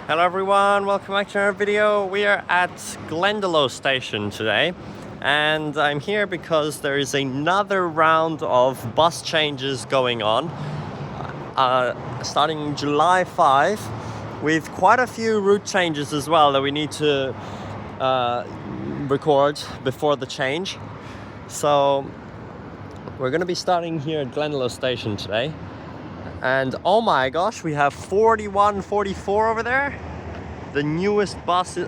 Hello everyone, welcome back to our video. We are at Glendalough Station today, and I'm here because there is another round of bus changes going on starting July 5, with quite a few route changes as well that we need to record before the change. So we're going to be starting here at Glendalough Station today. And oh my gosh, we have 4144 over there, the newest bus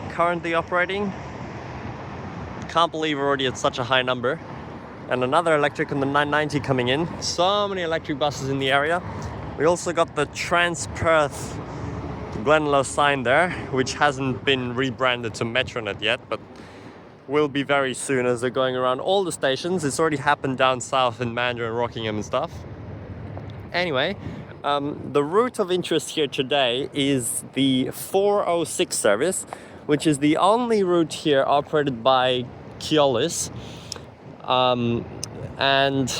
currently operating. Can't believe we're already at such a high number. And another electric on the 990 coming in. So many electric buses in the area. We also got the Transperth Glendalough sign there, which hasn't been rebranded to Metronet yet, but will be very soon, as they're going around all the stations. It's already happened down south in Mandurah and Rockingham and stuff. Anyway, the route of interest here today is the 406 service, which is the only route here operated by Keolis. And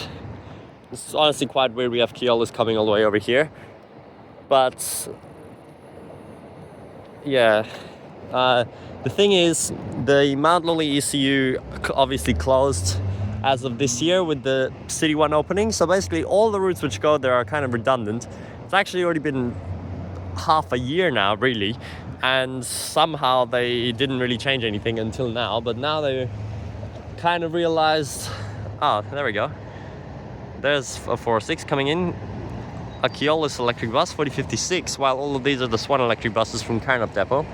it's honestly quite weird we have Keolis coming all the way over here. But yeah, the thing is, the Mt Lawley ECU obviously closed as of this year with the City 1 opening. So basically all the routes which go there are kind of redundant. It's actually already been half a year now, really, and somehow they didn't really change anything until now. But now they kind of realized, oh, there we go. There's a 406 coming in, a Keolis electric bus, 4056, while all of these are the Swan electric buses from Carnop Depot.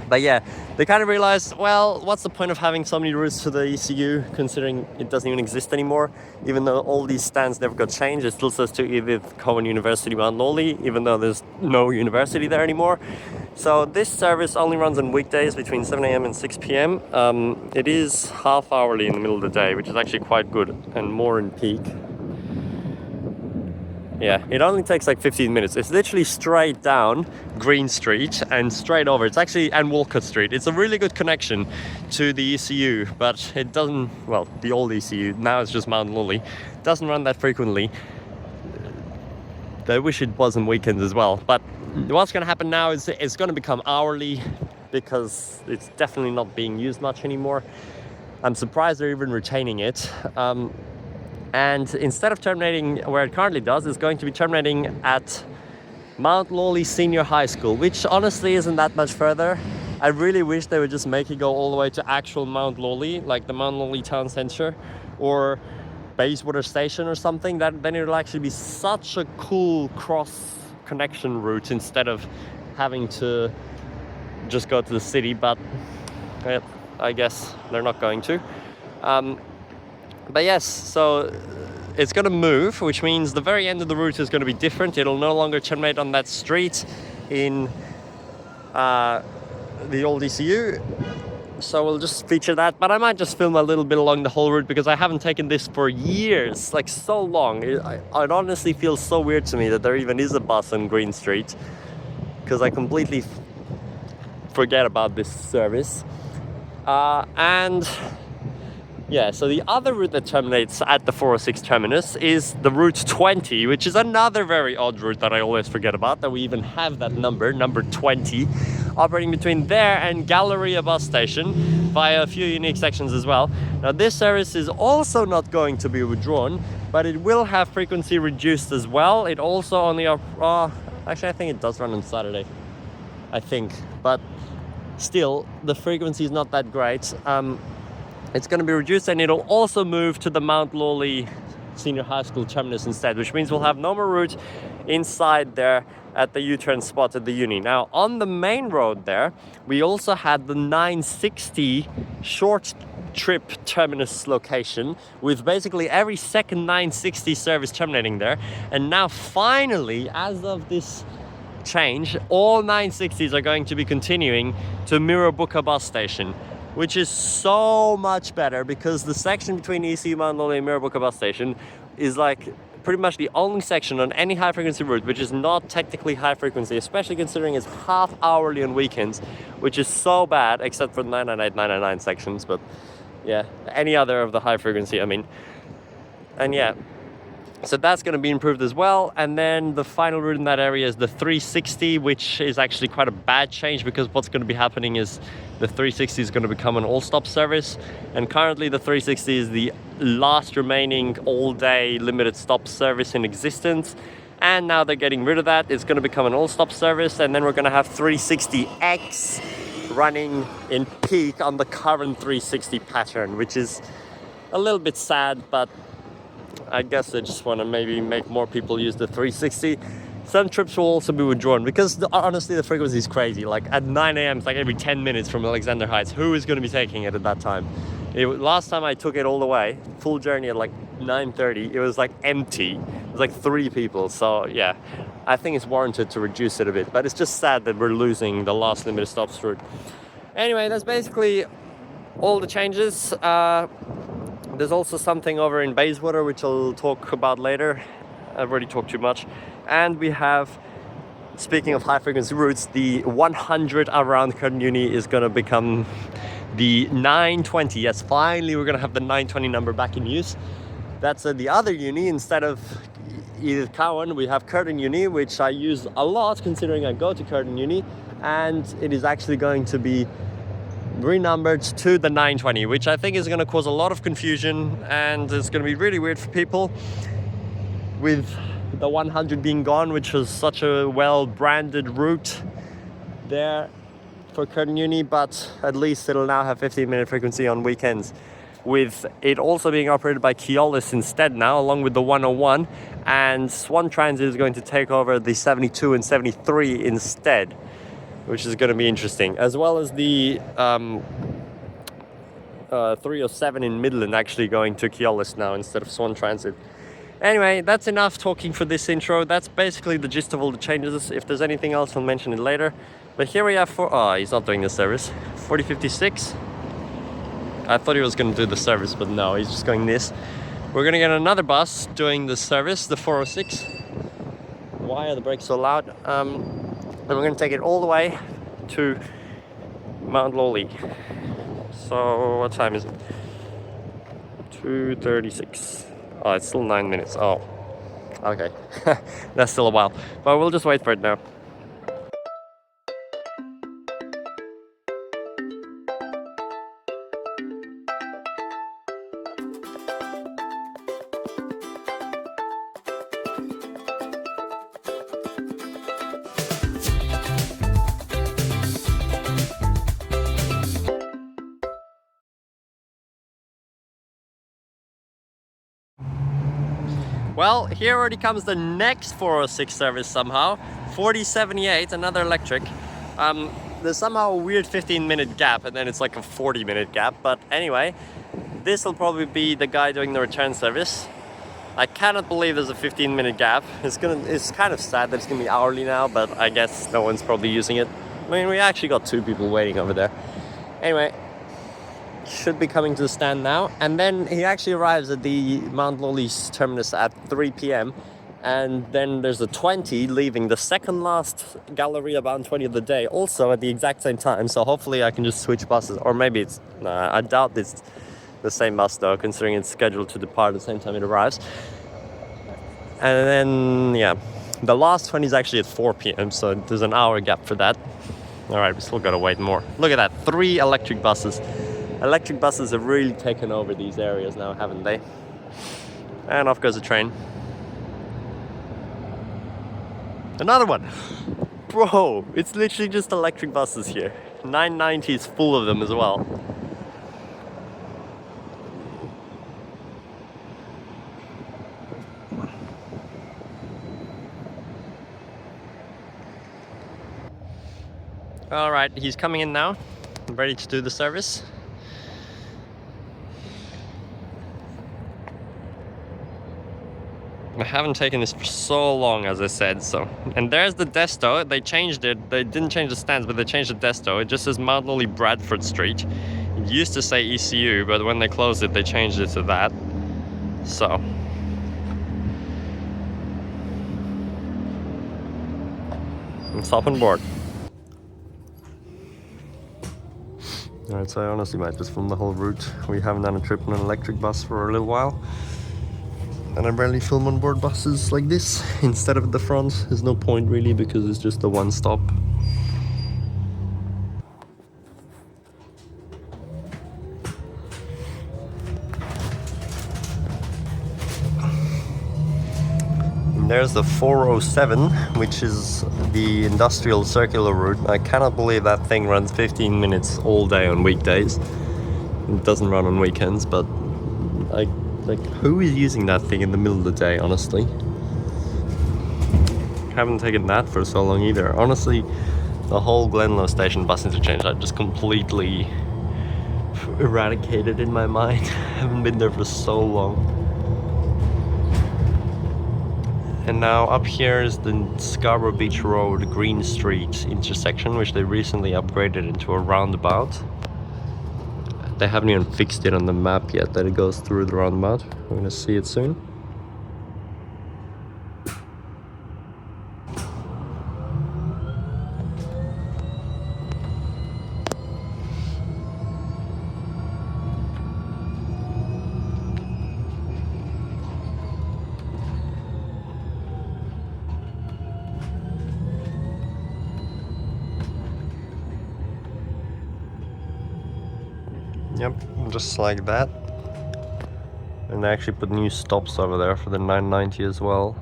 But yeah, they kind of realized, well, what's the point of having so many routes to the ECU, considering it doesn't even exist anymore? Even though all these stands never got changed, it still says to Edith Cowan University Mt Lawley, even though there's no university there anymore. So this service only runs on weekdays between 7 a.m. and 6 p.m. It is half hourly in the middle of the day, which is actually quite good, and more in peak. Yeah, it only takes like 15 minutes. It's literally straight down Green Street and straight over. It's actually, and Walcott Street. It's a really good connection to the ECU, but it doesn't, well, the old ECU, now it's just Mt Lawley, doesn't run that frequently. I wish it was on weekends as well. But what's going to happen now is it's going to become hourly, because it's definitely not being used much anymore. I'm surprised they're even retaining it. And instead of terminating where it currently does, it's going to be terminating at Mt Lawley Senior High School, which honestly isn't that much further. I really wish they would just make it go all the way to actual Mt Lawley, like the Mt Lawley Town Centre, or Bayswater Station or something. Then it'll actually be such a cool cross connection route, instead of having to just go to the city. But I guess they're not going to. But yes, so it's going to move, which means the very end of the route is going to be different. It'll no longer terminate on that street in the old ECU. So we'll just feature that. But I might just film a little bit along the whole route, because I haven't taken this for years, like so long. It honestly feels so weird to me that there even is a bus on Green Street, because I completely forget about this service. And yeah, so the other route that terminates at the 406 terminus is the route 20, which is another very odd route that I always forget about, that we even have that number 20, operating between there and Galleria Bus Station via a few unique sections as well. Now this service is also not going to be withdrawn, but it will have frequency reduced as well. It also only, actually I think it does run on Saturday, I think, but still the frequency is not that great. It's going to be reduced, and it'll also move to the Mt Lawley Senior High School terminus instead, which means we'll have no more route inside there at the U-turn spot at the uni. Now, on the main road there, we also had the 960 short trip terminus location, with basically every second 960 service terminating there. And now finally, as of this change, all 960s are going to be continuing to Mirrabooka Bus Station, which is so much better, because the section between ECU Mt Lawley and Mirrabooka Bus Station is like pretty much the only section on any high frequency route which is not technically high frequency, especially considering it's half hourly on weekends, which is so bad, except for the 998, 999 sections. But yeah, any other of the high frequency, I mean. And yeah, So that's going to be improved as well. And then the final route in that area is the 360, which is actually quite a bad change, because what's going to be happening is the 360 is going to become an all-stop service. And currently the 360 is the last remaining all-day limited stop service in existence. And now they're getting rid of that. It's going to become an all-stop service. And then we're going to have 360X running in peak on the current 360 pattern, which is a little bit sad, but I guess I just want to maybe make more people use the 360. Some trips will also be withdrawn, because honestly the frequency is crazy. Like at 9 a.m. it's like every 10 minutes from Alexander Heights. Who is going to be taking it at that time? Last time I took it all the way, full journey at like 9:30, it was like empty. It was like 3 people. So yeah, I think it's warranted to reduce it a bit, but it's just sad that we're losing the last limited stops route. Anyway, that's basically all the changes. There's also something over in Bayswater, which I'll talk about later. I've already talked too much. And we have, speaking of high frequency routes, the 100 around Curtin Uni is going to become the 920. Yes, finally we're going to have the 920 number back in use. That's at the other uni. Instead of Edith Cowan, we have Curtin Uni, which I use a lot considering I go to Curtin Uni. And it is actually going to be renumbered to the 920, which I think is going to cause a lot of confusion, and it's going to be really weird for people with the 100 being gone, which was such a well branded route there for Curtin Uni. But at least it'll now have 15-minute frequency on weekends, with it also being operated by Keolis instead now, along with the 101, and Swan Transit is going to take over the 72 and 73 instead, which is going to be interesting, as well as the 307 in Midland actually going to Keolis now instead of Swan Transit. Anyway, that's enough talking for this intro. That's basically the gist of all the changes. If there's anything else, I'll mention it later. But here we have he's not doing the service. 4056. I thought he was going to do the service, but no, he's just going this. We're going to get another bus doing the service, the 406. Why are the brakes so loud? And we're going to take it all the way to Mt Lawley. So what time is it? 2:36. Oh, it's still 9 minutes. Oh, okay. That's still a while. But we'll just wait for it now. Well, here already comes the next 406 service somehow. 4078, another electric. There's somehow a weird 15-minute gap, and then it's like a 40-minute gap. But anyway, this will probably be the guy doing the return service. I cannot believe there's a 15-minute gap. It's kind of sad that it's gonna be hourly now, but I guess no one's probably using it. I mean, we actually got 2 people waiting over there. Anyway, should be coming to the stand now, and then he actually arrives at the Mt Lawley terminus at 3 p.m. and then there's a 20 leaving the second last Galleria bound 20 of the day, also at the exact same time. So hopefully I can just switch buses, or maybe it's I doubt it's the same bus though, considering it's scheduled to depart at the same time it arrives. And then yeah, the last 20 is actually at 4 p.m. so there's an hour gap for that. All right, we still gotta wait more. Look at that, 3 electric buses. Electric buses have really taken over these areas now, haven't they? And off goes the train. Another one! Bro, it's literally just electric buses here. 990 is full of them as well. Alright, he's coming in now. Ready to do the service. I haven't taken this for so long, as I said, so. And there's the desto. They changed it. They didn't change the stands, but they changed the desto. It just says Mt Lawley Bradford Street. It used to say ECU, but when they closed it, they changed it to that. So. Let's hop on board. Alright, so I honestly might just film the whole route. We haven't done a trip on an electric bus for a little while. And I rarely film on board buses like this instead of at the front. There's no point really because it's just the one stop. And there's the 407, which is the industrial circular route. I cannot believe that thing runs 15 minutes all day on weekdays. It doesn't run on weekends, but like, who is using that thing in the middle of the day, honestly? Haven't taken that for so long either. Honestly, the whole Glendalough Station bus interchange I just completely eradicated in my mind. Haven't been there for so long. And now up here is the Scarborough Beach Road Green Street intersection, which they recently upgraded into a roundabout. They haven't even fixed it on the map yet that it goes through the roundabout. We're gonna see it soon. Yep, just like that. And I actually put new stops over there for the 990 as well.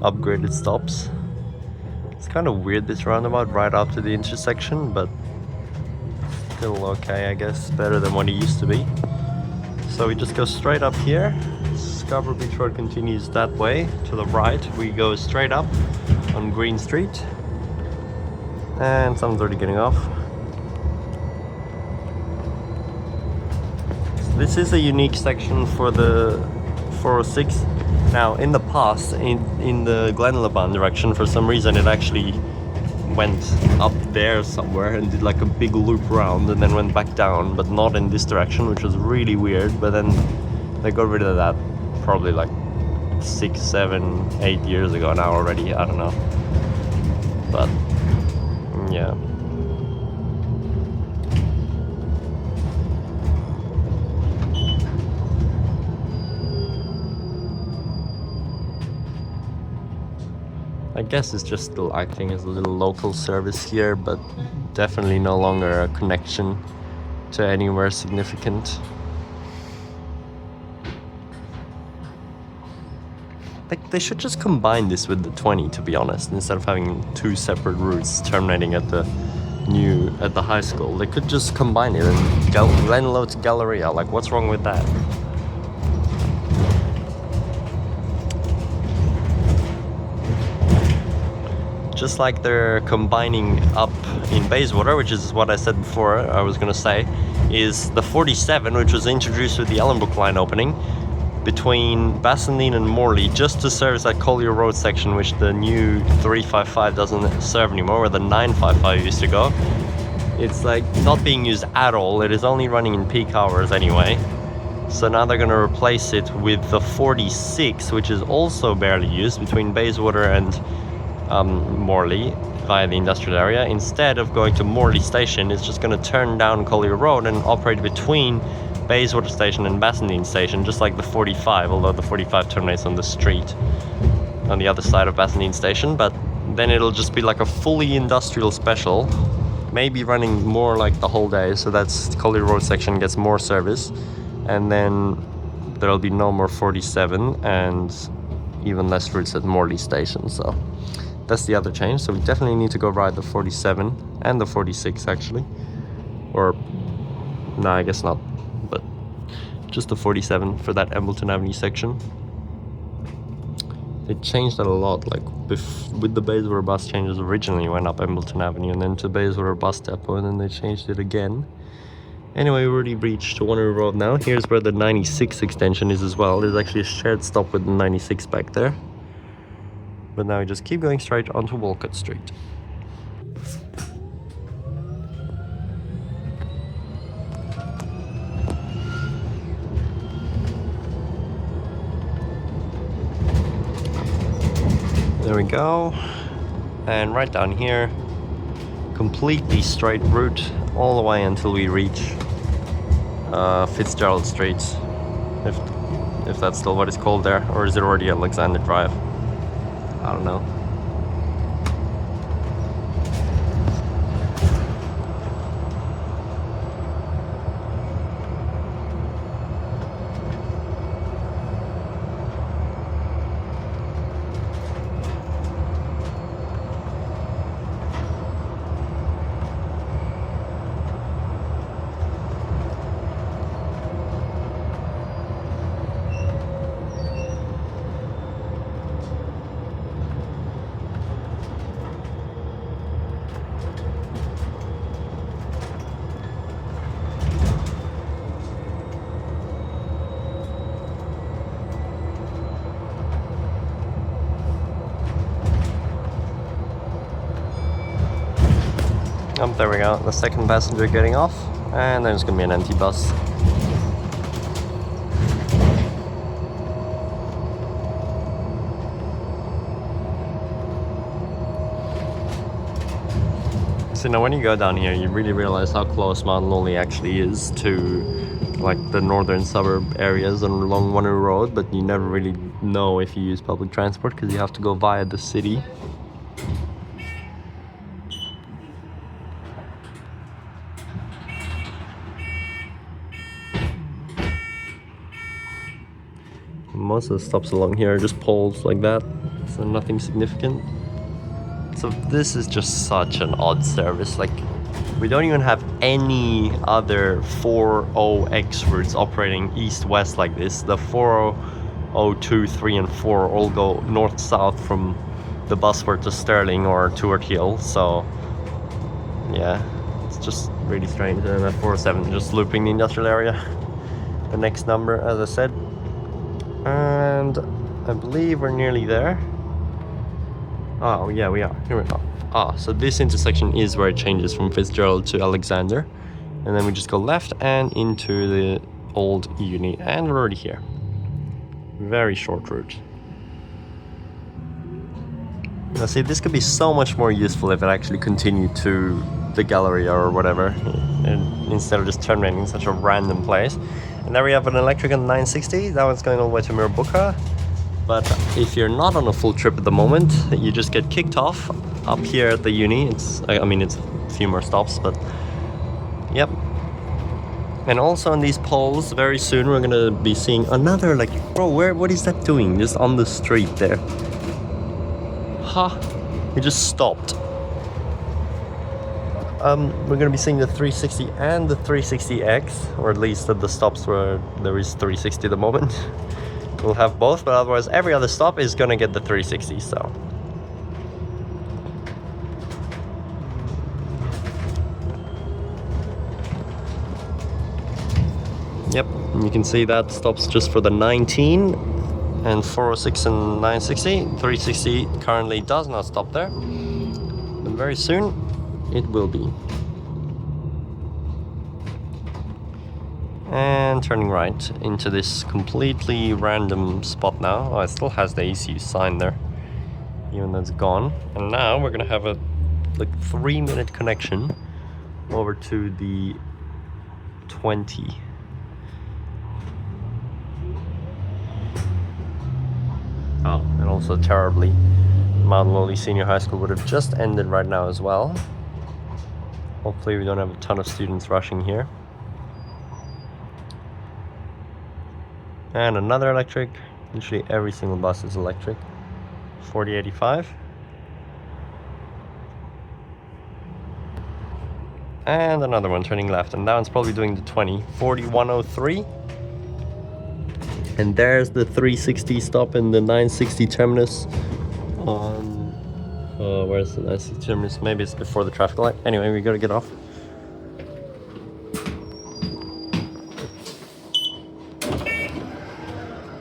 Upgraded stops. It's kind of weird, this roundabout right after the intersection, but still okay, I guess. Better than what it used to be. So we just go straight up here. Scarborough Beach Road continues that way. To the right, we go straight up on Green Street. And someone's already getting off. This is a unique section for the 406. Now, in the past, in the Glendalough bound direction, for some reason it actually went up there somewhere and did like a big loop round and then went back down, but not in this direction, which was really weird. But then they got rid of that probably like 6, 7, 8 years ago now already, I don't know. But yeah. I guess it's just still acting as a little local service here, but definitely no longer a connection to anywhere significant. Like, they should just combine this with the 20, to be honest, instead of having two separate routes terminating at the high school. They could just combine it and Glendalough to Galleria. Like, what's wrong with that? Just like they're combining up in Bayswater, which is what I said before I was going to say, is the 47, which was introduced with the Ellenbrook line opening between Bassendean and Morley, just to service that Collier Road section, which the new 355 doesn't serve anymore, where the 955 used to go. It's like not being used at all. It is only running in peak hours anyway. So now they're going to replace it with the 46, which is also barely used between Bayswater and Morley via the industrial area. Instead of going to Morley Station, it's just going to turn down Collier Road and operate between Bayswater Station and Bassendean Station, just like the 45, although the 45 terminates on the street on the other side of Bassendean Station. But then it'll just be like a fully industrial special, maybe running more like the whole day, so that's Collier Road section gets more service, and then there'll be no more 47 and even less routes at Morley Station. So that's the other change. So we definitely need to go ride the 47 and the 46 actually, or no, I guess not, but just the 47 for that Embelton Avenue section. They changed that a lot, like with the Bayswater bus changes originally went up Embelton Avenue and then to Bayswater bus depot, and then they changed it again. Anyway, we already reached Waterloo Road now. Here's where the 96 extension is as well. There's actually a shared stop with the 96 back there. But now we just keep going straight onto Walcott Street. There we go. And right down here, completely straight route all the way until we reach Fitzgerald Street. if that's still what it's called there, or is it already Alexander Drive? I don't know. There we go, the second passenger getting off, and then it's gonna be an empty bus. So now when you go down here, you really realize how close Mt Lawley actually is to like the northern suburb areas along Wanneroo Road, but you never really know if you use public transport because you have to go via the city. Most of the stops along here are just poles like that, so nothing significant. So this is just such an odd service. Like, we don't even have any other 4.0X routes operating east-west like this. The 4.0, 2, 3 and 4 all go north-south from the Busworth to Stirling or Tuart Hill, so yeah, it's just really strange. And that 407 just looping the industrial area. The next number, as I said. And I believe we're nearly there. Oh yeah, we are. Here we go. Ah, so this intersection is where it changes from Fitzgerald to Alexander. And then we just go left and into the old uni. And we're already here. Very short route. Now see, this could be so much more useful if it actually continued to the Galleria or whatever, and instead of just terminating in such a random place. And there we have an electric on 960. That one's going all the way to Mirrabooka. But if you're not on a full trip at the moment, you just get kicked off up here at the uni. I mean, it's a few more stops, but yep. And also on these poles, very soon we're gonna be seeing another electric. Bro, what is that doing? Just on the street there. Huh? It just stopped. We're gonna be seeing the 360 and the 360X, or at least at the stops where there is 360 at the moment. We'll have both, but otherwise every other stop is gonna get the 360, so. Yep, and you can see that stops just for the 19 and 406 and 960. 360 currently does not stop there, but very soon it will be. And turning right into this completely random spot now. Oh, it still has the ECU sign there, even though it's gone. And now we're gonna have a 3-minute connection over to the 20. Oh, and also terribly, Mt Lawley Senior High School would have just ended right now as well. Hopefully we don't have a ton of students rushing here. And another electric. Literally every single bus is electric. 4085. And another one turning left, and that one's probably doing the 20. 4103. And there's the 360 stop in the 960 terminus on... where's the 960 terminus? Maybe it's before the traffic light. Anyway, we gotta get off.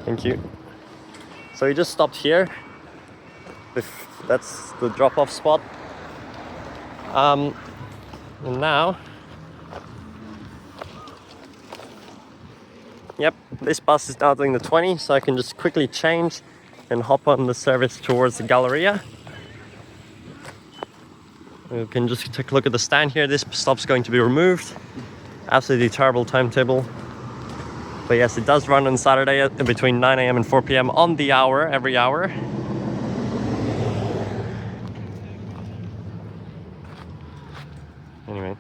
Thank you. So we just stopped here. That's the drop-off spot. And now... Yep, this bus is now doing the 20, so I can just quickly change and hop on the service towards the Galleria. We can just take a look at the stand here. This stop's going to be removed. Absolutely terrible timetable. But yes, it does run on Saturday between 9 a.m. and 4 p.m. on the hour, every hour. Anyway.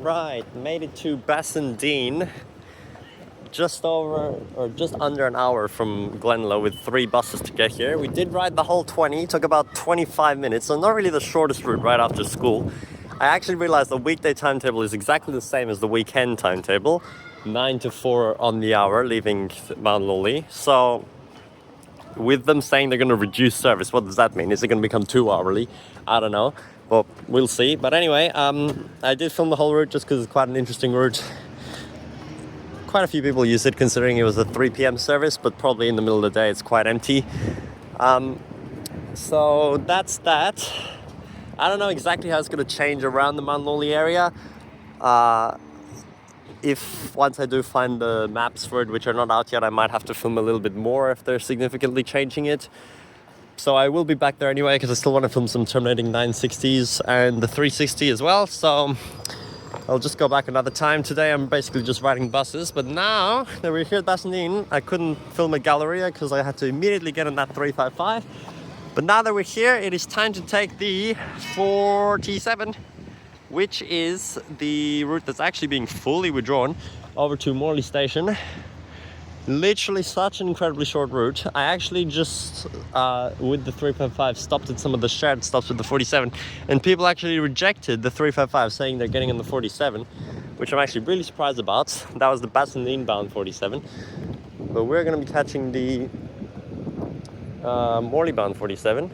Right, made it to Bassendean, just over or just under an hour from Glendalough with 3 buses to get here. We did ride the whole 20, it took about 25 minutes, so not really the shortest route right after school. I actually realized the weekday timetable is exactly the same as the weekend timetable, 9 to 4 on the hour, leaving Mt Lawley. So with them saying they're going to reduce service, what does that mean? Is it going to become 2 hourly? I don't know. But we'll see. But anyway, I did film the whole route just because it's quite an interesting route. Quite a few people use it considering it was a 3 p.m. service, but probably in the middle of the day it's quite empty. So that's that. I don't know exactly how it's going to change around the Mt Lawley area. If once I do find the maps for it, which are not out yet, I might have to film a little bit more if they're significantly changing it. So I will be back there anyway because I still want to film some terminating 960s and the 360 as well. So I'll just go back another time. Today I'm basically just riding buses. But now that we're here at Bassendean, I couldn't film a Galleria because I had to immediately get on that 355. But now that we're here, it is time to take the 47, which is the route that's actually being fully withdrawn over to Morley Station. Literally such an incredibly short route. I actually just, with the 355, stopped at some of the shared stops with the 47, and people actually rejected the 355, saying they're getting on the 47, which I'm actually really surprised about. That was the Bassendean bound 47. But we're going to be catching the Morley bound 47.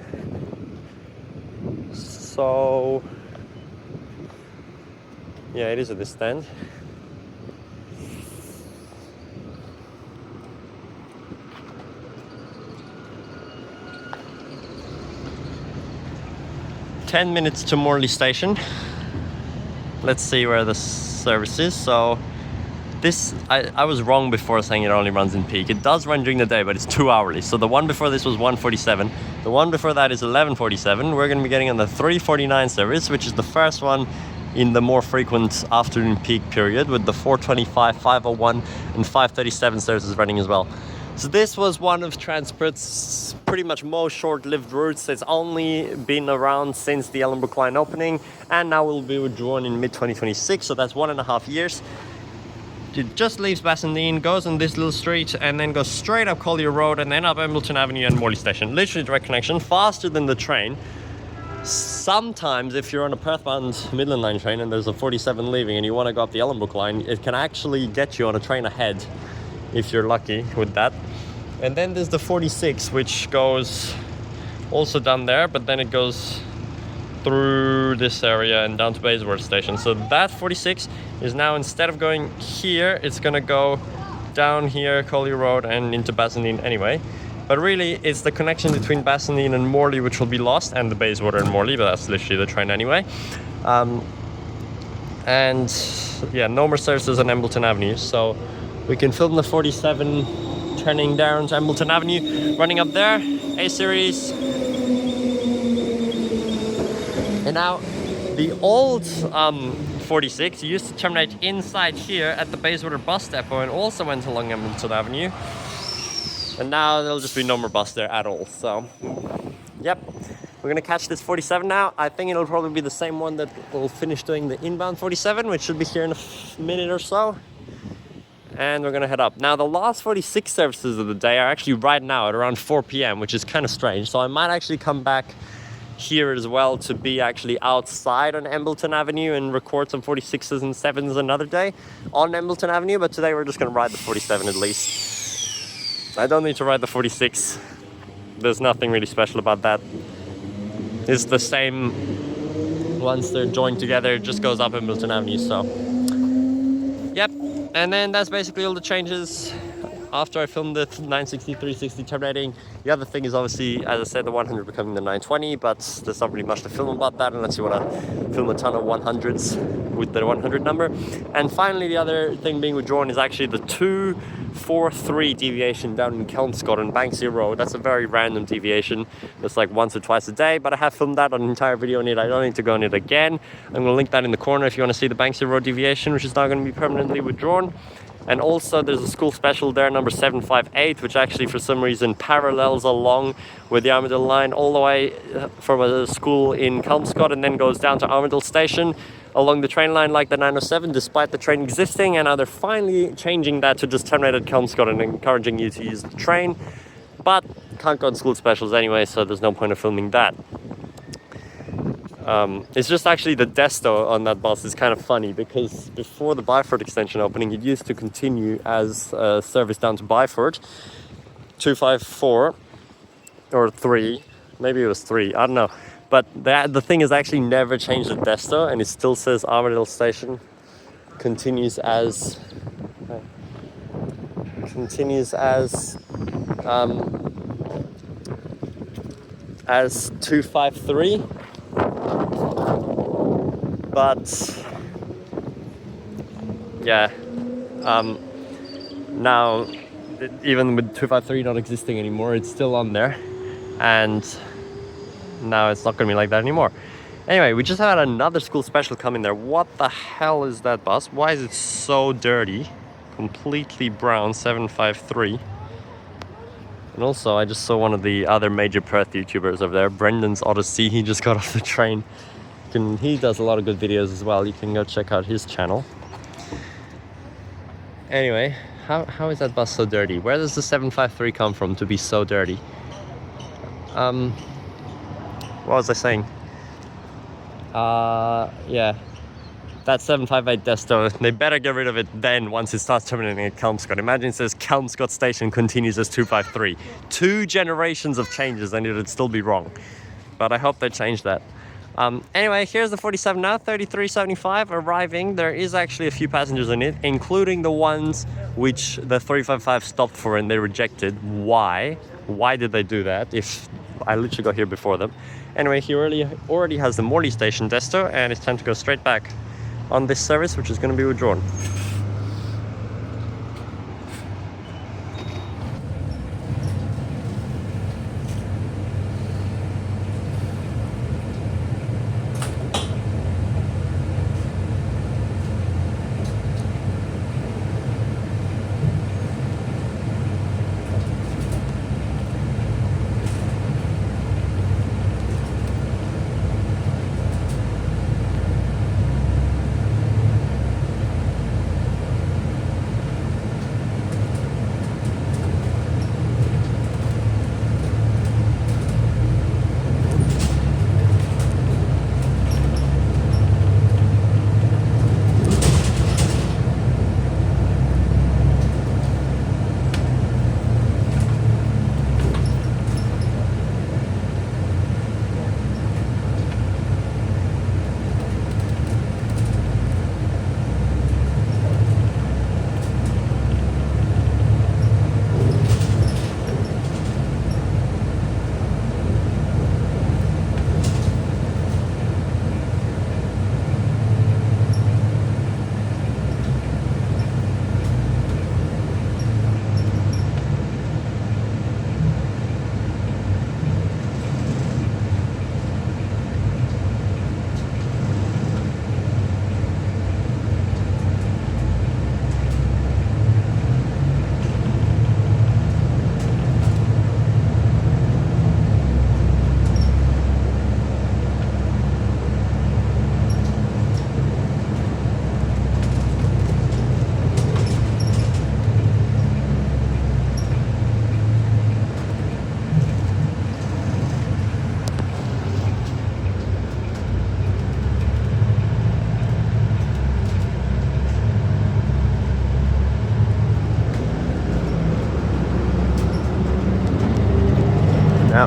So, yeah, it is at this stand. Ten minutes to Morley Station. Let's see where the service is. So this, I was wrong before saying it only runs in peak. It does run during the day, but it's 2 hourly. So the one before this was 1:47. The one before that is 11:47. We're going to be getting on the 3:49 service, which is the first one in the more frequent afternoon peak period, with the 4:25, 5:01 and 5:37 services running as well. So this was one of Transperth's pretty much most short-lived routes. It's only been around since the Ellenbrook line opening, and now will be withdrawn in mid-2026, so that's 1.5 years. It just leaves Bassendean, goes on this little street, and then goes straight up Collier Road, and then up Embelton Avenue and Morley Station. Literally direct connection, faster than the train. Sometimes if you're on a Perth-bound Midland Line train and there's a 47 leaving and you want to go up the Ellenbrook line, it can actually get you on a train ahead if you're lucky with that. And then there's the 46, which goes also down there, but then it goes through this area and down to Bayswater Station. So that 46 is now, instead of going here, it's going to go down here, Coley Road, and into Bassendean anyway. But really, it's the connection between Bassendean and Morley which will be lost, and the Bayswater and Morley, but that's literally the train anyway. And yeah, no more services on Embelton Avenue, so we can film the 47 turning down to Embelton Avenue, running up there, A series. And now, the old 46 used to terminate inside here at the Bayswater bus depot and also went along Embelton Avenue. And now there'll just be no more bus there at all. So, yep, we're gonna catch this 47 now. I think it'll probably be the same one that will finish doing the inbound 47, which should be here in a minute or so. And we're gonna head up. Now, the last 46 services of the day are actually right now at around 4 p.m, which is kind of strange. So I might actually come back here as well to be actually outside on Embelton Avenue and record some 46s and 7s another day on Embelton Avenue. But today we're just gonna ride the 47 at least. I don't need to ride the 46. There's nothing really special about that. It's the same once they're joined together, it just goes up Embelton Avenue, so. Yep, and then that's basically all the changes after I filmed the 960, 360 terminating. The other thing is obviously, as I said, the 100 becoming the 920, but there's not really much to film about that unless you want to film a ton of 100s with the 100 number. And finally, the other thing being withdrawn is actually the 243 deviation down in Kelmscott on Banksy Road. That's a very random deviation. It's like once or twice a day, but I have filmed that on an entire video on it. I don't need to go on it again. I'm going to link that in the corner if you want to see the Banksy Road deviation, which is now going to be permanently withdrawn. And also there's a school special there, number 758, which actually for some reason parallels along with the Armadale line all the way from a school in Kelmscott and then goes down to Armadale Station along the train line like the 907, despite the train existing. And now they're finally changing that to just terminate at Kelmscott and encouraging you to use the train. But can't go on school specials anyway, so there's no point of filming that. It's just actually the desto on that bus is kind of funny because before the Byford extension opening, it used to continue as a service down to Byford, 254 or 3, maybe it was 3, I don't know. But the thing is actually never changed the desto, and it still says Armadale Station continues as 253. But yeah, now even with 253 not existing anymore, it's still on there, and now it's not going to be like that anymore. Anyway, we just had another school special come in there. What the hell is that bus? Why is it so dirty? Completely brown, 753. And also, I just saw one of the other major Perth YouTubers over there, Brendan's Odyssey. He just got off the train. He does a lot of good videos as well. You can go check out his channel. Anyway, how is that bus so dirty? Where does the 753 come from to be so dirty? What was I saying? Yeah, that 758 desto, they better get rid of it then once it starts terminating at Kelmscott. Imagine it says Kelmscott Station continues as 253. 2 generations of changes and it would still be wrong. But I hope they change that. Anyway, here's the 47 now, 3375 arriving. There is actually a few passengers in it, including the ones which the 355 stopped for and they rejected. Why? Why did they do that if I literally got here before them? Anyway, he already has the Morley Station desto, and it's time to go straight back on this service, which is going to be withdrawn.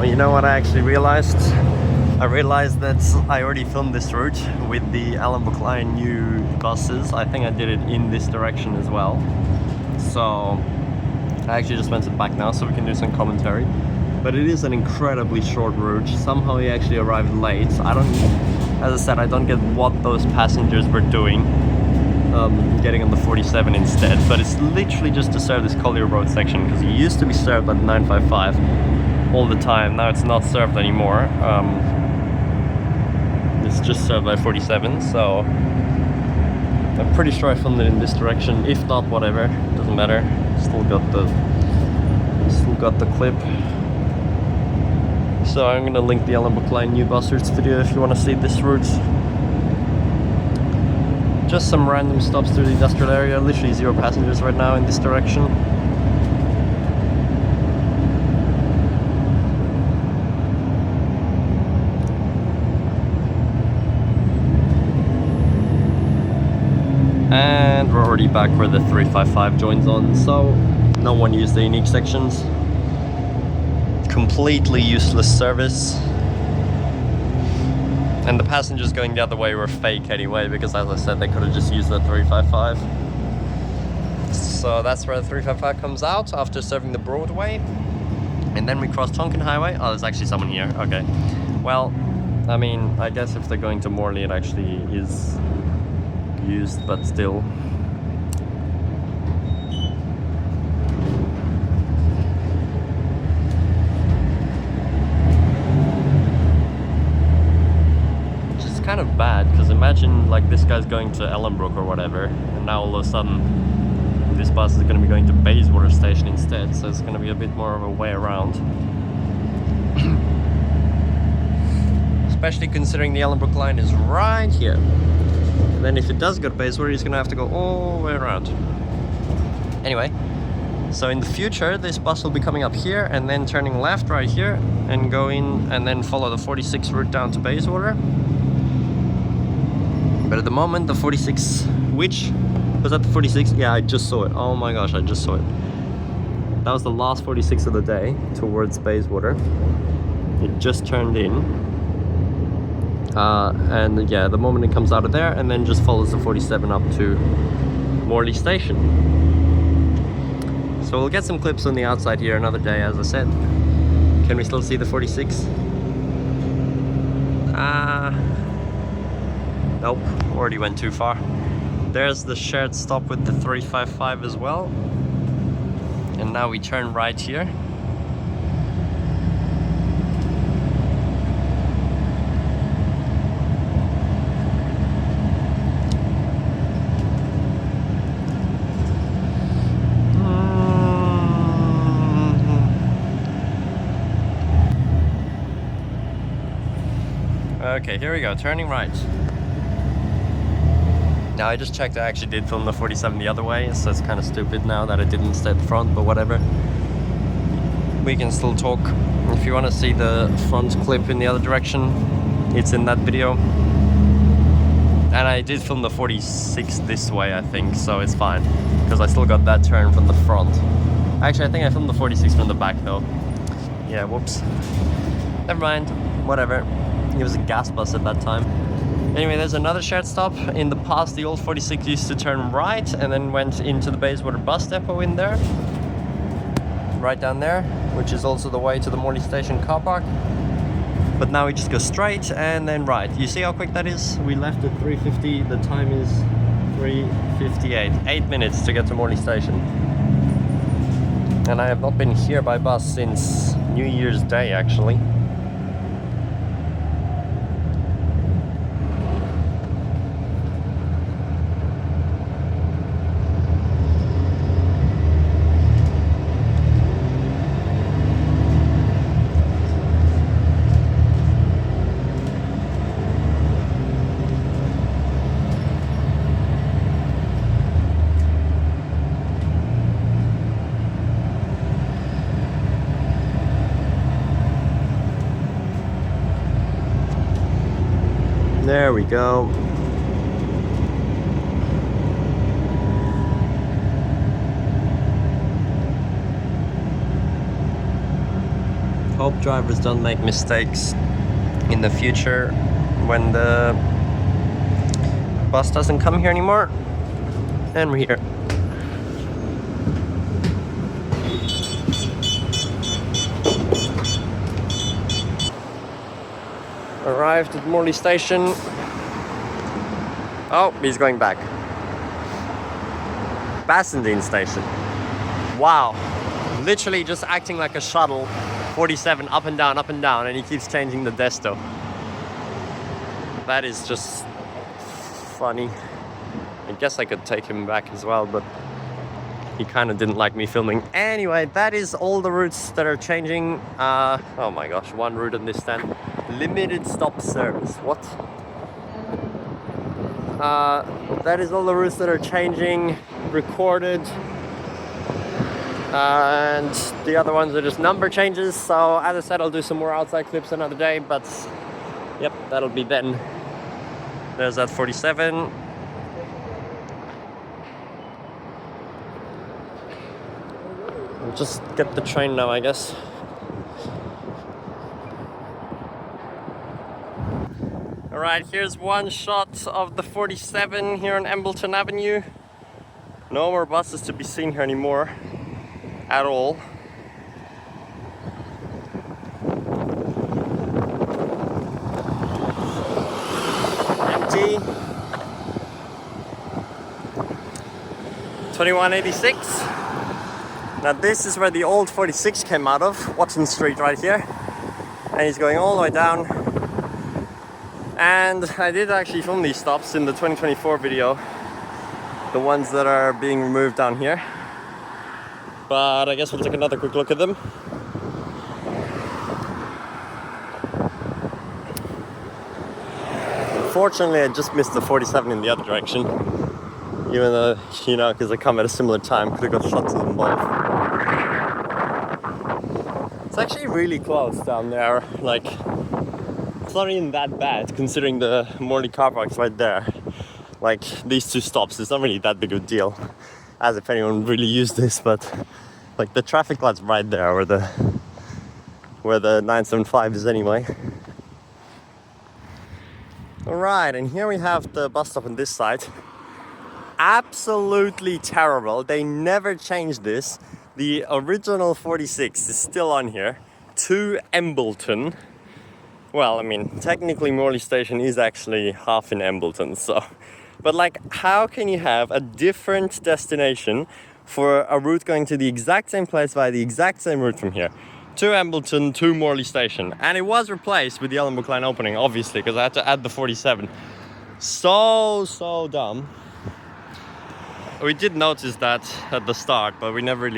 You know what I actually realized? I realized that I already filmed this route with the Ellenbrook line new buses. I think I did it in this direction as well. So I actually just went back now so we can do some commentary. But it is an incredibly short route. Somehow he actually arrived late. As I said, I don't get what those passengers were doing, getting on the 47 instead. But it's literally just to serve this Collier Road section, because it used to be served by the 955 all the time. Now it's not served anymore. It's just served by 47, so I'm pretty sure I filmed it in this direction. If not, whatever, doesn't matter. Still got the clip. So I'm gonna link the Ellenbrook line new bus routes video if you want to see this route. Just some random stops through the industrial area. Literally 0 passengers right now in this direction. And we're already back where the 355 joins on, so no one used the unique sections. Completely useless service. And the passengers going the other way were fake anyway, because as I said, they could have just used the 355. So that's where the 355 comes out after serving the Broadway. And then we cross Tonkin Highway. Oh, there's actually someone here. Okay. Well, I mean, I guess if they're going to Morley, it actually is used, but still. Which is kind of bad, because imagine like this guy's going to Ellenbrook or whatever, and now all of a sudden this bus is going to be going to Bayswater Station instead, so it's going to be a bit more of a way around. Especially considering the Ellenbrook line is right here. Then if it does go to Bayswater, he's gonna have to go all the way around. Anyway, so in the future, this bus will be coming up here and then turning left right here and go in and then follow the 46 route down to Bayswater. But at the moment, the 46, which was that the 46? Yeah, I just saw it. Oh my gosh, I just saw it. That was the last 46 of the day towards Bayswater. It just turned in. And yeah, the moment it comes out of there and then just follows the 47 up to Morley Station. So we'll get some clips on the outside here another day, as I said. Can we still see the 46? Nope, already went too far. There's the shared stop with the 355 as well. And now we turn right here. Okay, here we go, turning right. Now I just checked, I actually did film the 47 the other way, so it's kind of stupid now that it didn't stay at the front, but whatever. We can still talk. If you want to see the front clip in the other direction, it's in that video. And I did film the 46 this way, I think, so it's fine, because I still got that turn from the front. Actually, I think I filmed the 46 from the back though. Yeah, whoops. Never mind, whatever. It was a gas bus at that time. Anyway, there's another shared stop. In the past, the old 46 used to turn right and then went into the Bayswater bus depot in there. Right down there, which is also the way to the Morley Station car park. But now we just go straight and then right. You see how quick that is? We left at 3:50, the time is 3:58. 8 minutes to get to Morley Station. And I have not been here by bus since New Year's Day, actually. There we go. Hope drivers don't make mistakes in the future when the bus doesn't come here anymore. And we're here. Arrived at Morley Station. Oh, he's going back. Bassendean Station. Wow. Literally just acting like a shuttle. 47 up and down, and he keeps changing the desto. That is just funny. I guess I could take him back as well, but he kind of didn't like me filming. Anyway, that is all the routes that are changing. Oh my gosh, one route on this stand. Limited stop service. What? That is all the routes that are changing, recorded. And the other ones are just number changes. So as I said, I'll do some more outside clips another day, but yep, that'll be then. There's that 47. We'll just get the train now, I guess. Alright, here's one shot of the 47 here on Embelton Avenue. No more buses to be seen here anymore. At all. Empty. 2186. Now this is where the old 46 came out of, Watson Street right here. And he's going all the way down. And I did actually film these stops in the 2024 video. The ones that are being removed down here. But I guess we'll take another quick look at them. Unfortunately, I just missed the 47 in the other direction. Even though, you know, because I come at a similar time, could have got shot to them both. It's actually really close down there. Like, it's not even that bad considering the Morley car park's right there. Like, these two stops, it's not really that big of a deal. As if anyone really used this, but like the traffic light's right there where the 975 is anyway. Alright, and here we have the bus stop on this side. Absolutely terrible. They never changed this. The original 46 is still on here to Embelton. Well, I mean, technically Morley Station is actually half in Embelton, so. But like, how can you have a different destination for a route going to the exact same place via the exact same route from here? To Embelton, to Morley Station. And it was replaced with the Ellenbrook line opening, obviously, because I had to add the 47. So dumb. We did notice that at the start, but I never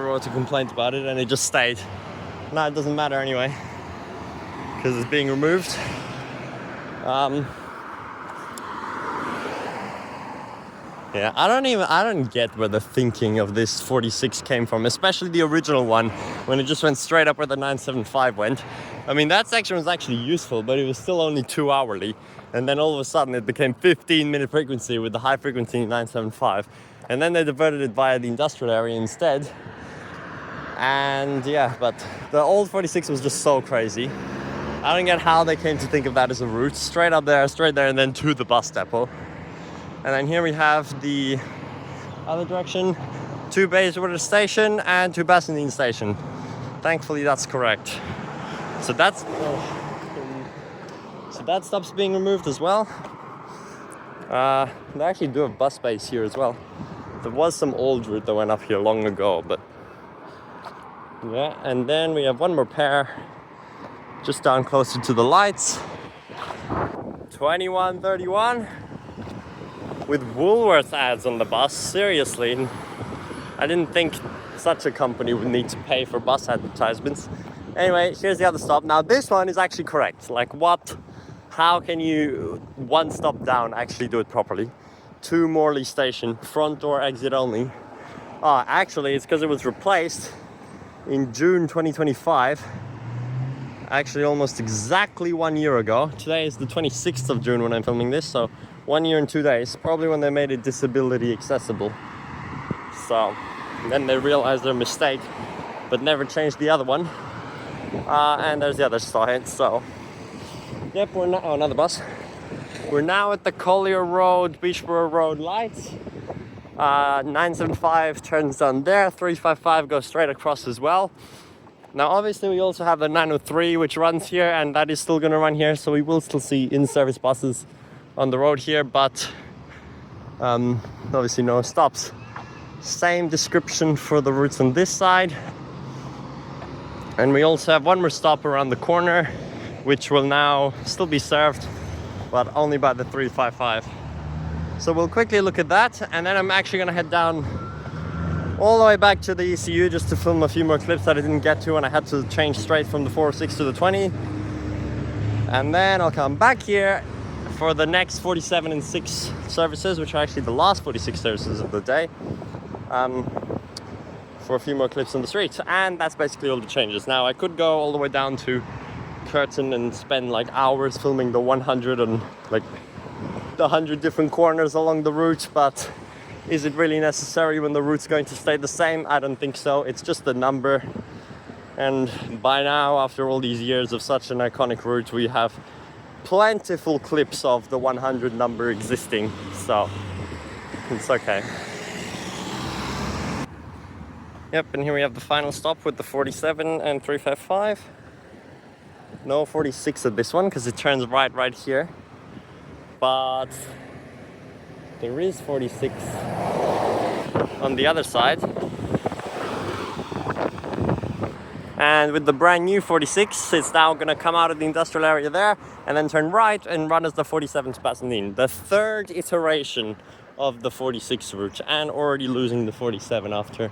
wrote a complaint about it, and it just stayed. Now it doesn't matter anyway, because it's being removed. Yeah, I don't get where the thinking of this 46 came from, especially the original one, when it just went straight up where the 975 went. I mean, that section was actually useful, but it was still only 2 hourly. And then all of a sudden it became 15-minute frequency with the high frequency 975. And then they diverted it via the industrial area instead. And yeah, but the old 46 was just so crazy. I don't get how they came to think of that as a route. Straight up there, straight there, and then to the bus depot. And then here we have the other direction to Bayswater Station and to Bassendean Station. Thankfully, that's correct. So that stop's being removed as well. They actually do have bus space here as well. There was some old route that went up here long ago, but yeah. And then we have one more pair just down closer to the lights. 2131. With Woolworth ads on the bus, seriously. I didn't think such a company would need to pay for bus advertisements. Anyway, here's the other stop. Now this one is actually correct. Like what? How can you, one stop down, actually do it properly? To Morley Station, front door exit only. Actually it's because it was replaced in June 2025. Actually almost exactly 1 year ago. Today is the 26th of June when I'm filming this, so 1 year and 2 days, probably when they made it disability accessible. So then they realized their mistake, but never changed the other one. And there's the other side. So, yep, we're now, oh, another bus. We're now at the Collier Road, Beachborough Road lights. 975 turns down there, 355 goes straight across as well. Now obviously we also have the 903 which runs here, and that is still going to run here, so we will still see in-service buses on the road here, but obviously no stops. Same description for the routes on this side. And we also have one more stop around the corner, which will now still be served, but only by the 355. So we'll quickly look at that, and then I'm actually going to head down all the way back to the ECU just to film a few more clips that I didn't get to, and I had to change straight from the 406 to the 20. And then I'll come back here for the next 47 and 6 services, which are actually the last 46 services of the day, for a few more clips on the street. And that's basically all the changes. Now I could go all the way down to Curtin and spend like hours filming the 100 and like the 100 different corners along the route, but is it really necessary when the route's going to stay the same? I don't think so. It's just a number, and by now, after all these years of such an iconic route, we have plentiful clips of the 100 number existing, so it's okay. Yep, and here we have the final stop with the 47 and 355. No 46 at this one because it turns right here. But there is 46 on the other side. And with the brand new 46, it's now going to come out of the industrial area there and then turn right and run as the 47 to Bassendean. The third iteration of the 46 route, and already losing the 47 after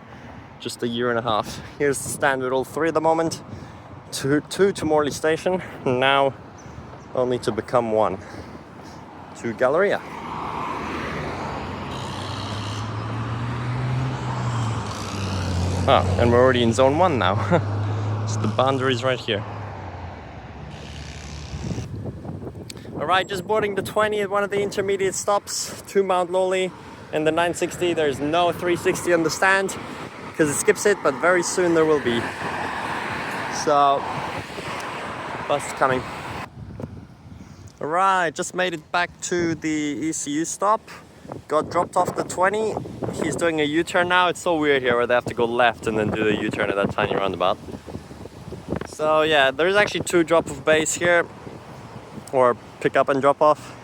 just a year and a half. Here's the stand with all three at the moment. Two to Morley Station, now only to become one. To Galleria. Ah, and we're already in zone 1 now. So the boundaries right here. Alright, just boarding the 20 at one of the intermediate stops to Mt Lawley. And the 960, there's no 360 on the stand because it skips it, but very soon there will be. So, bus coming. Alright, just made it back to the ECU stop. Got dropped off the 20. He's doing a U-turn now. It's so weird here where they have to go left and then do the U-turn at that tiny roundabout. So yeah, there's actually 2 drop-off bays here, or pick up and drop off.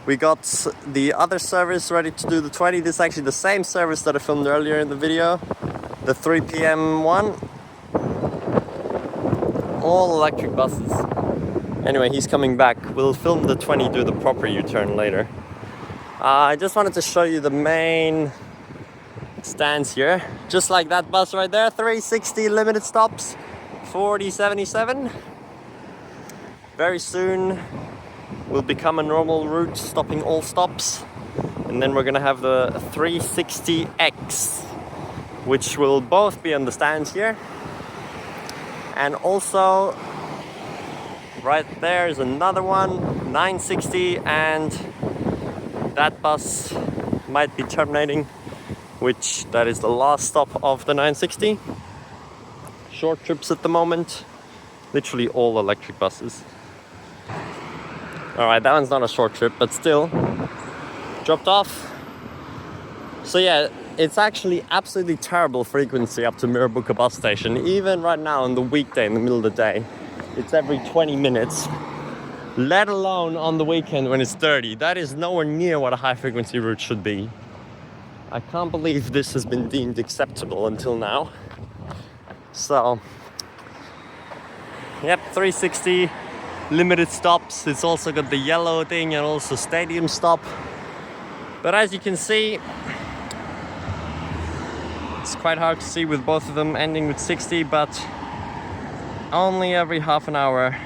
We got the other service ready to do the 20. This is actually the same service that I filmed earlier in the video, the 3 p.m. one. All electric buses. Anyway, he's coming back. We'll film the 20, do the proper U-turn later. I just wanted to show you the main stands here. Just like that bus right there, 360 limited stops, 4077. Very soon will become a normal route, stopping all stops. And then we're gonna have the 360X, which will both be on the stands here. And also, right there is another one, 960, and that bus might be terminating, which that is the last stop of the 960. Short trips at the moment, literally all electric buses. Alright, that one's not a short trip, but still, dropped off. So yeah, it's actually absolutely terrible frequency up to Mirrabooka Bus Station. Even right now on the weekday in the middle of the day, it's every 20 minutes. Let alone on the weekend when it's 30. That is nowhere near what a high frequency route should be. I can't believe this has been deemed acceptable until now. So, yep, 360 limited stops. It's also got the yellow thing and also stadium stop. But as you can see, it's quite hard to see with both of them ending with 60, but only every half an hour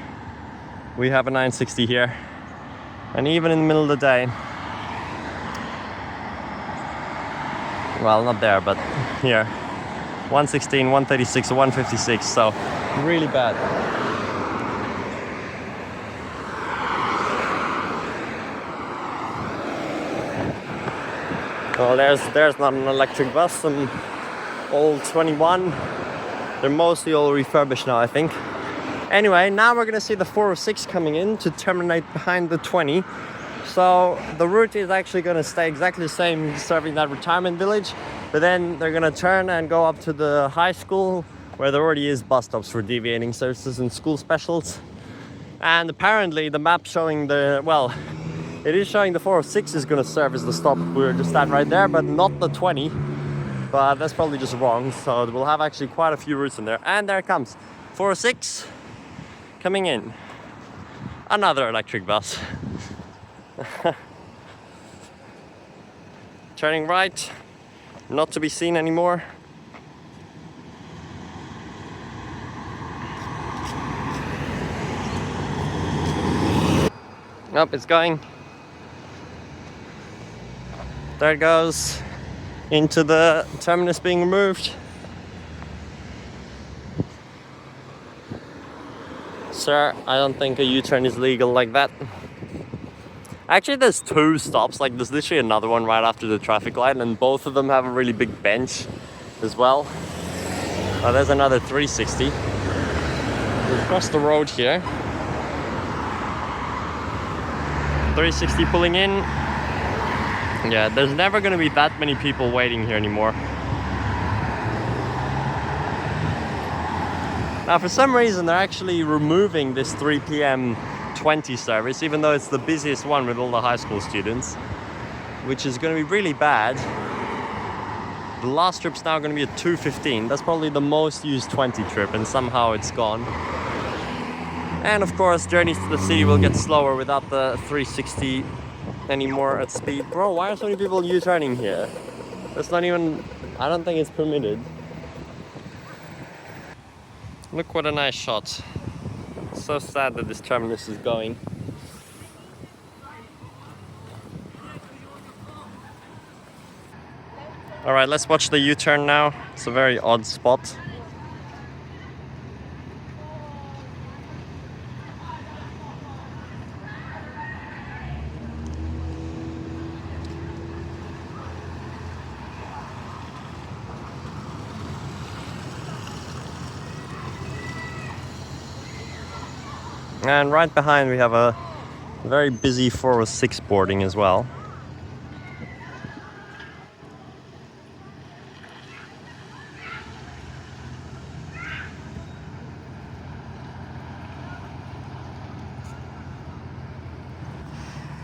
we have a 960 here. And even in the middle of the day, well, not there, but here, 116, 136, 156, so really bad. Well, there's not an electric bus, some old 21. They're mostly all refurbished now, I think. Anyway, now we're gonna see the 406 coming in to terminate behind the 20. So the route is actually gonna stay exactly the same, serving that retirement village, but then they're gonna turn and go up to the high school where there already is bus stops for deviating services and school specials. And apparently the map showing the, well, it is showing the 406 is gonna serve as the stop we're just at right there, but not the 20. But that's probably just wrong, so we'll have actually quite a few routes in there. And there it comes, 406 coming in. Another electric bus. Turning right, not to be seen anymore. Up it's going. There it goes into the terminus being removed. Sir, I don't think a U-turn is legal like that. Actually, there's two stops, like there's literally another one right after the traffic light, and both of them have a really big bench as well. There's another 360. We'll cross the road here. 360 pulling in. Yeah, there's never going to be that many people waiting here anymore. Now, for some reason, they're actually removing this 3 p.m. 20 service, even though it's the busiest one with all the high school students, which is going to be really bad. The last trip's now going to be at 2:15. That's probably the most used 20 trip, and somehow it's gone. And of course, journeys to the city will get slower without the 360 anymore at speed. Bro, why are so many people U-turning here? That's not even, I don't think it's permitted. Look what a nice shot. So sad that this terminus is going. Alright, let's watch the U-turn now. It's a very odd spot. And right behind we have a very busy 406 boarding as well.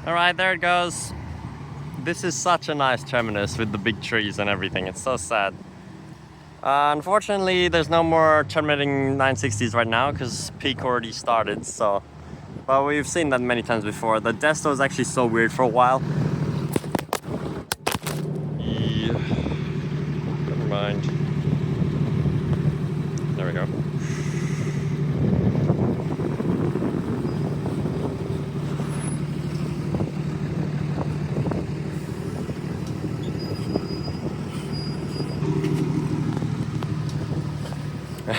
Alright, there it goes. This is such a nice terminus with the big trees and everything. It's so sad. Unfortunately, there's no more terminating 960s right now because peak already started, so... But we've seen that many times before. The desto is actually so weird for a while. Yeah. Never mind. There we go.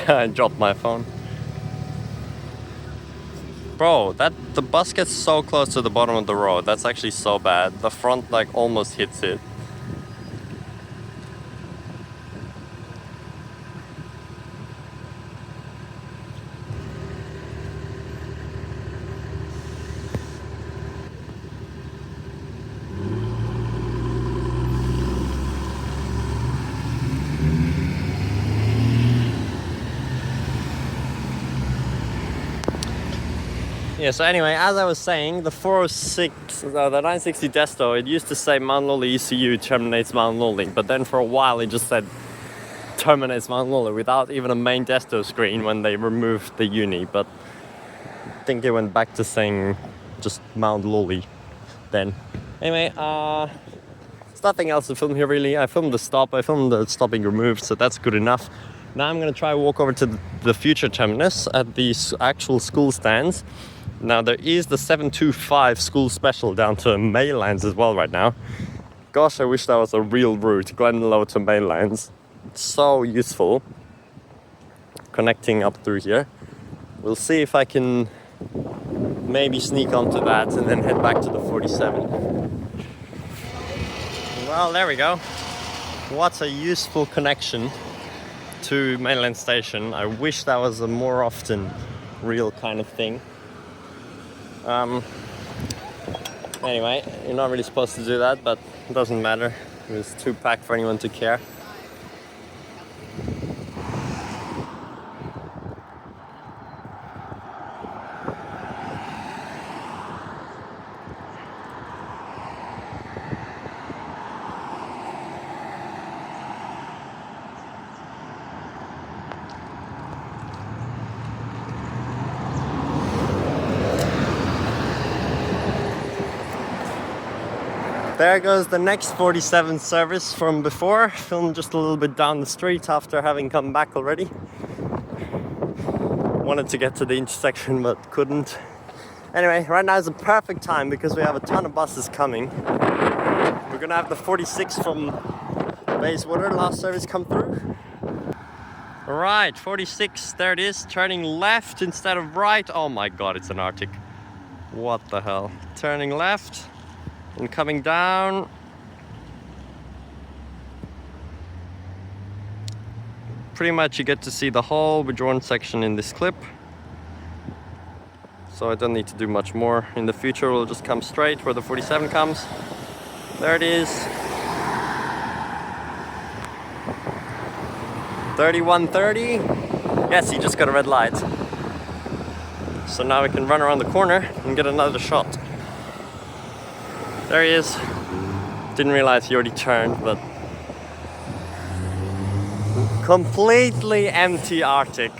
I dropped my phone. Bro, the bus gets so close to the bottom of the road. That's actually so bad. The front like almost hits it. Yeah, so anyway, as I was saying, the 406, the 960 Desto, it used to say Mt Lawley ECU terminates Mt Lawley, but then for a while it just said terminates Mt Lawley without even a main Desto screen when they removed the uni, but I think it went back to saying just Mt Lawley then. Anyway, there's nothing else to film here really. I filmed the stop, I filmed the stop being removed, so that's good enough. Now I'm going to try to walk over to the future terminus at the actual school stands. Now there is the 725 school special down to Mainlands as well right now. Gosh, I wish that was a real route, Glendalough to Mainlands. It's so useful connecting up through here. We'll see if I can maybe sneak onto that and then head back to the 47. Well, there we go. What a useful connection to Mainland Station. I wish that was a more often real kind of thing. Anyway, you're not really supposed to do that, but it doesn't matter. It's too packed for anyone to care. There goes the next 47 service from before, filmed just a little bit down the street after having come back already. Wanted to get to the intersection but couldn't. Anyway, right now is a perfect time because we have a ton of buses coming. We're gonna have the 46 from Bayswater, last service, come through. Right, 46, there it is, turning left instead of right. Oh my god, it's an Arctic. What the hell? Turning left. And coming down, pretty much you get to see the whole withdrawn section in this clip. So I don't need to do much more. In the future we'll just come straight where the 47 comes. There it is. 3130. Yes, he just got a red light. So now we can run around the corner and get another shot. There he is. Didn't realize he already turned, but completely empty Arctic.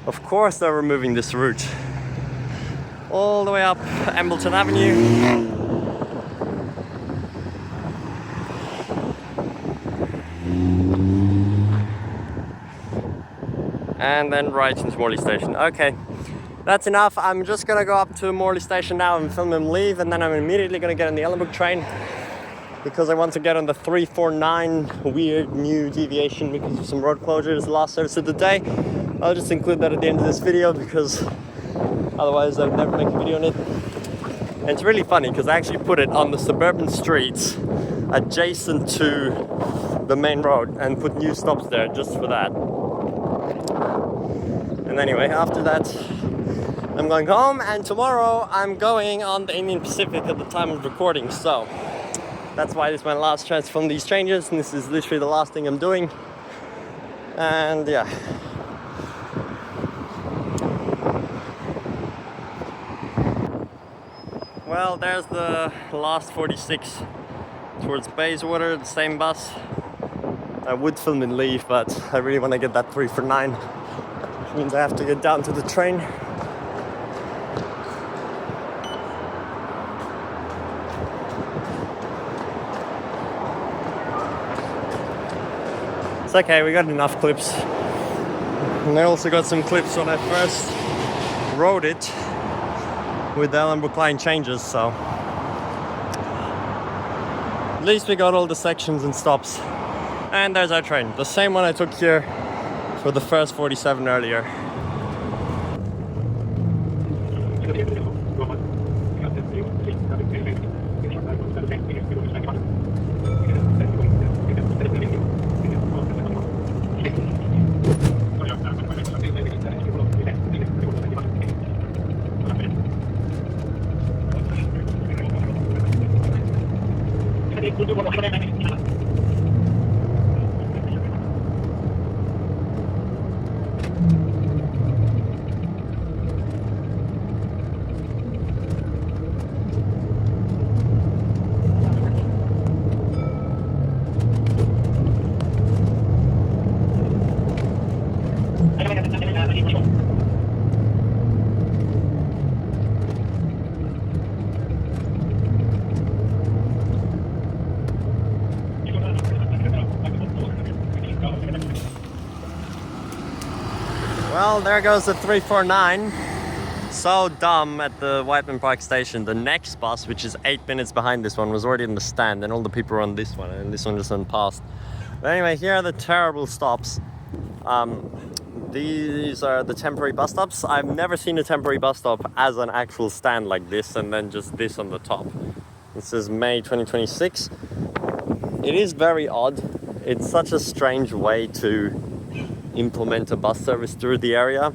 Of course they're removing this route. All the way up Embelton Avenue. And then right into Morley Station. Okay. That's enough. I'm just gonna go up to Morley Station now and film him leave, and then I'm immediately gonna get on the Ellenbrook train because I want to get on the 349 weird new deviation because of some road closures, last service of the day. I'll just include that at the end of this video because otherwise I'd never make a video on it. And it's really funny because I actually put it on the suburban streets adjacent to the main road and put new stops there just for that. And anyway, after that I'm going home, and tomorrow I'm going on the Indian Pacific at the time of recording, so that's why this is my last chance to film these changes, and this is literally the last thing I'm doing. And yeah. Well, there's the last 46 towards Bayswater, the same bus. I would film and leave, but I really want to get that 3 for 9. Which means I have to get down to the train. It's okay, we got enough clips. And I also got some clips when I first rode it with the Ellenbrook line changes, so at least we got all the sections and stops. And there's our train, the same one I took here for the first 47 earlier. Well, there goes the 349. So dumb at the Whiteman Park station. The next bus, which is 8 minutes behind this one, was already in the stand, and all the people were on this one, and this one just went past. But anyway, here are the terrible stops. These are the temporary bus stops. I've never seen a temporary bus stop as an actual stand like this, and then just this on the top. This is May 2026. It is very odd. It's such a strange way to implement a bus service through the area.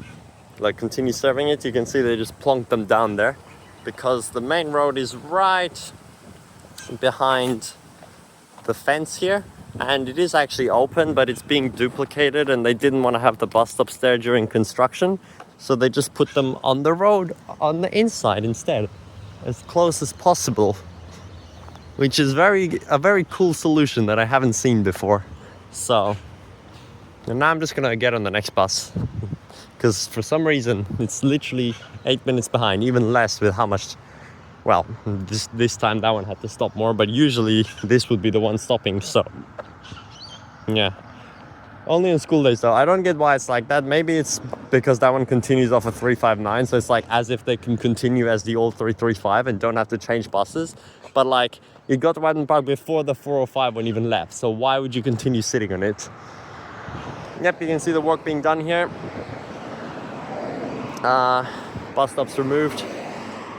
like continue serving it, you can see they just plonked them down there because the main road is right behind the fence here, and it is actually open, but it's being duplicated, and they didn't want to have the bus stops there during construction, so they just put them on the road on the inside instead, as close as possible, which is a very cool solution that I haven't seen before. So and now I'm just gonna get on the next bus because for some reason it's literally 8 minutes behind, even less with how much. Well, this time that one had to stop more, but usually this would be the one stopping, so yeah. Only on school days though. I don't get why it's like that. Maybe it's because that one continues off of 359, so it's like as if they can continue as the old 335 and don't have to change buses. But like, it got to Wyden Park before the 405 one even left, so why would you continue sitting on it? Yep, you can see the work being done here. Bus stops removed.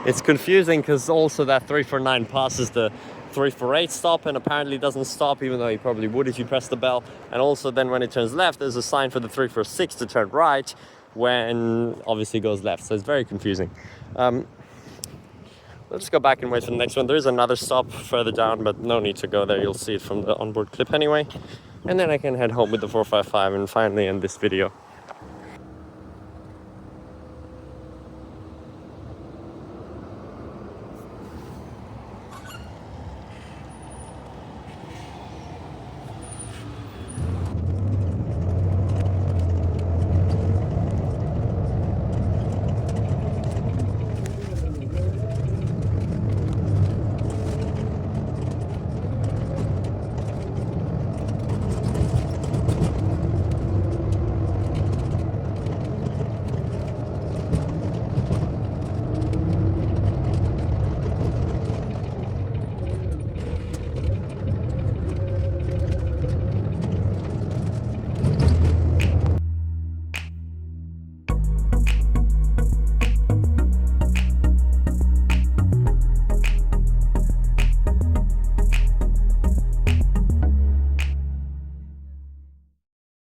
It's confusing because also that 349 passes the 348 stop and apparently doesn't stop, even though you probably would if you press the bell. And also then when it turns left, there's a sign for the 346 to turn right when obviously it goes left. So it's very confusing. Let's go back and wait for the next one. There is another stop further down, but no need to go there. You'll see it from the onboard clip anyway. And then I can head home with the 455 and finally end this video.